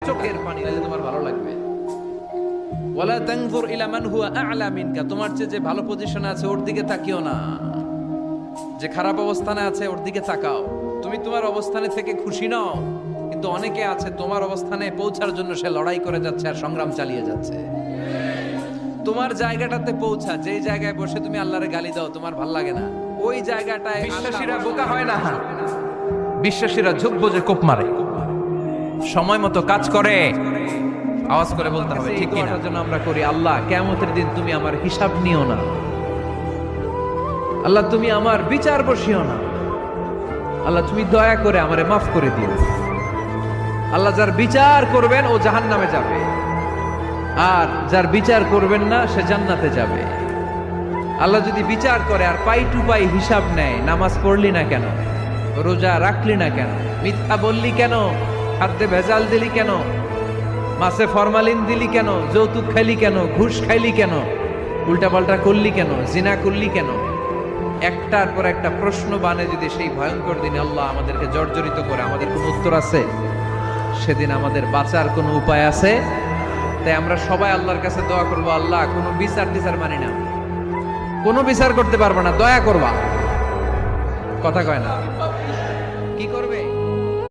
চোখের পানি দিলে তোমার ভালো লাগবে। ওয়ালা তানজুর ইলা মান হুয়া আ'লা মিনকা, তোমার চেয়ে যে ভালো পজিশনে আছে ওর দিকে তাকিও না, যে খারাপ অবস্থানে আছে ওর দিকে তাকাও। তুমি তোমার অবস্থানে থেকে খুশি নও, কিন্তু অনেকে আছে তোমার অবস্থানে পৌঁছার জন্য সে লড়াই করে যাচ্ছে আর সংগ্রাম চালিয়ে যাচ্ছে। তোমার জায়গাটাতে পৌঁছা, যেই জায়গায় বসে তুমি আল্লাহরে গালি দাও তোমার ভাল লাগে না, ওই জায়গাটায় বিশ্বাসীরা বোকা হয় না, বিশ্বাসীরা ঝুঁকবো যে কোপ মারে, সময় মতো কাজ করে। আওয়াজ করে বলতে হবে ঠিক কি না? জন্য আমরা করি, আল্লাহ কিয়ামতের দিন তুমি আমার হিসাব নিও না, আল্লাহ তুমি আমার বিচার বসিও না, আল্লাহ তুমি দয়া করে আমারে মাফ করে দিও। আল্লাহ যার বিচার করবেন ও জাহান্নামে যাবে, আর যার বিচার করবেন না সে জান্নাতে যাবে। আল্লাহ যদি বিচার করে আর পাই টু পাই হিসাব নেয়, নামাজ পড়লি না কেন, রোজা রাখলি না কেন, মিথ্যা বললি কেন, খাদ্যে ভেজাল দিলি কেন, মাছে ফরমালিন দিলি কেন, যৌতুক খাইলি কেন, ঘুষ খাইলি কেন, উল্টাপাল্টা করলি কেন, জিনা করলি কেন, একটার পর একটা প্রশ্ন বানে যদি সেই ভয়ঙ্কর দিনে আল্লাহ আমাদেরকে জর্জরিত করে, আমাদের কোনো উত্তর আছে? সেদিন আমাদের বাঁচার কোনো উপায় আছে? তাই আমরা সবাই আল্লাহর কাছে দোয়া করবো, আল্লাহ কোনো বিচার টিচার মানি না, কোনো বিচার করতে পারবো না, দয়া করবা। কথা কয় না, কি করবে?